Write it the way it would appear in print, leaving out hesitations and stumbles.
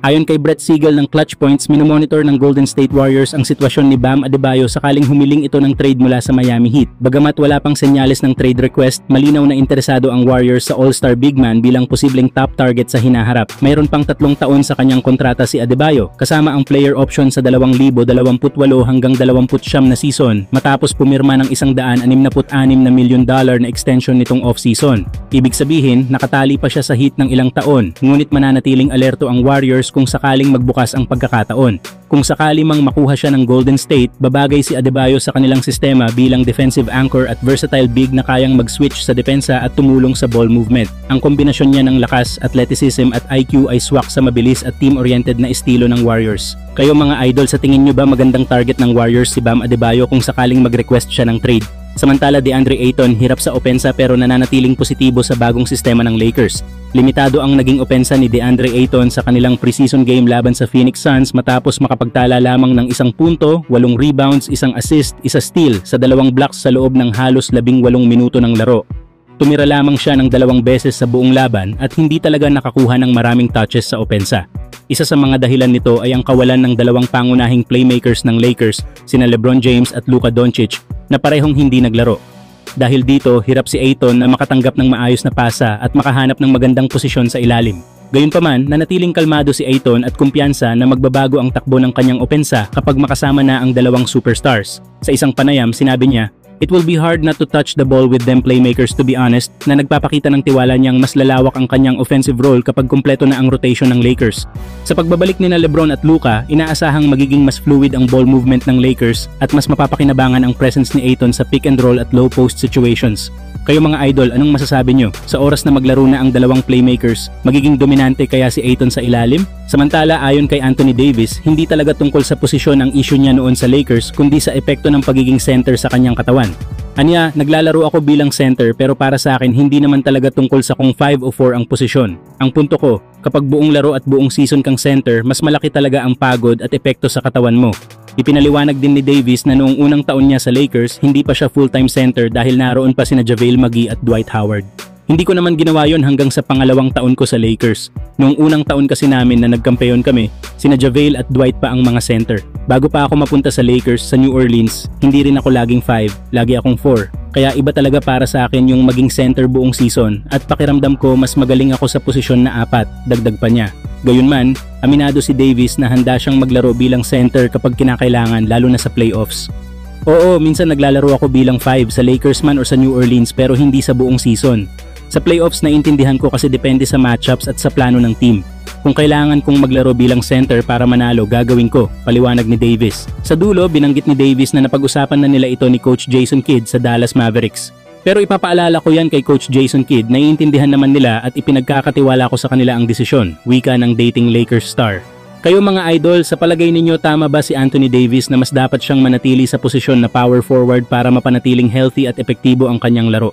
Ayon kay Brett Siegel ng Clutch Points, minomonitor ng Golden State Warriors ang sitwasyon ni Bam Adebayo sakaling humiling ito ng trade mula sa Miami Heat. Bagamat wala pang senyales ng trade request, malinaw na interesado ang Warriors sa All-Star big man bilang posibleng top target sa hinaharap. Mayroon pang 3 taon sa kanyang kontrata si Adebayo, kasama ang player option sa 2028 hanggang 29 na season, matapos pumirma ng $166 na milyon na extension nitong off-season. Ibig sabihin, nakatali pa siya sa Heat ng ilang taon, ngunit mananatiling alerto ang Warriors kung sakaling magbukas ang pagkakataon. Kung sakali mang makuha siya ng Golden State, babagay si Adebayo sa kanilang sistema bilang defensive anchor at versatile big na kayang mag-switch sa depensa at tumulong sa ball movement. Ang kombinasyon niya ng lakas, athleticism at IQ ay swak sa mabilis at team-oriented na estilo ng Warriors. Kayo mga idol, sa tingin nyo ba magandang target ng Warriors si Bam Adebayo kung sakaling mag-request siya ng trade? Samantala, DeAndre Ayton hirap sa opensa pero nananatiling positibo sa bagong sistema ng Lakers. Limitado ang naging opensa ni DeAndre Ayton sa kanilang preseason game laban sa Phoenix Suns matapos makapagtala lamang ng 1 punto, 8 rebounds, 1 assist, 1 steal sa 2 blocks sa loob ng halos 18 minuto ng laro. Tumira lamang siya ng 2 beses sa buong laban at hindi talaga nakakuha ng maraming touches sa opensa. Isa sa mga dahilan nito ay ang kawalan ng 2 pangunahing playmakers ng Lakers, sina LeBron James at Luka Doncic, na parehong hindi naglaro. Dahil dito, hirap si Ayton na makatanggap ng maayos na pasa at makahanap ng magandang posisyon sa ilalim. Gayunpaman, nanatiling kalmado si Ayton at kumpiyansa na magbabago ang takbo ng kanyang opensa kapag makasama na ang 2 superstars. Sa isang panayam, sinabi niya, "It will be hard not to touch the ball with them playmakers, to be honest," na nagpapakita ng tiwala niyang mas lalawak ang kanyang offensive role kapag kumpleto na ang rotation ng Lakers. Sa pagbabalik ni na LeBron at Luka, inaasahang magiging mas fluid ang ball movement ng Lakers at mas mapapakinabangan ang presence ni Ayton sa pick and roll at low post situations. Kayo mga idol, anong masasabi nyo? Sa oras na maglaro na ang 2 playmakers, magiging dominante kaya si Ayton sa ilalim? Samantala, ayon kay Anthony Davis, hindi talaga tungkol sa posisyon ang issue niya noon sa Lakers kundi sa epekto ng pagiging center sa kanyang katawan. Anya, naglalaro ako bilang center pero para sa akin hindi naman talaga tungkol sa kung 5 o 4 ang posisyon. Ang punto ko, kapag buong laro at buong season kang center, mas malaki talaga ang pagod at epekto sa katawan mo. Ipinaliwanag din ni Davis na noong unang taon niya sa Lakers, hindi pa siya full-time center dahil naroon pa sina JaVale McGee at Dwight Howard. Hindi ko naman ginawa yon hanggang sa pangalawang taon ko sa Lakers. Noong unang taon kasi namin na nagkampeon kami, sina JaVale at Dwight pa ang mga center. Bago pa ako mapunta sa Lakers sa New Orleans, hindi rin ako laging 5, lagi akong 4. Kaya iba talaga para sa akin yung maging center buong season at pakiramdam ko mas magaling ako sa posisyon na 4, dagdag pa niya. Gayunman, aminado si Davis na handa siyang maglaro bilang center kapag kinakailangan lalo na sa playoffs. Oo, minsan naglalaro ako bilang 5 sa Lakers man o sa New Orleans pero hindi sa buong season. Sa playoffs naiintindihan ko kasi depende sa matchups at sa plano ng team. Kung kailangan kong maglaro bilang center para manalo, gagawin ko, paliwanag ni Davis. Sa dulo, binanggit ni Davis na napag-usapan na nila ito ni Coach Jason Kidd sa Dallas Mavericks. Pero ipapaalala ko yan kay Coach Jason Kidd, naiintindihan naman nila at ipinagkakatiwala ko sa kanila ang desisyon, wika ng dating Lakers star. Kayo mga idol, sa palagay ninyo tama ba si Anthony Davis na mas dapat siyang manatili sa posisyon na power forward para mapanatiling healthy at epektibo ang kanyang laro?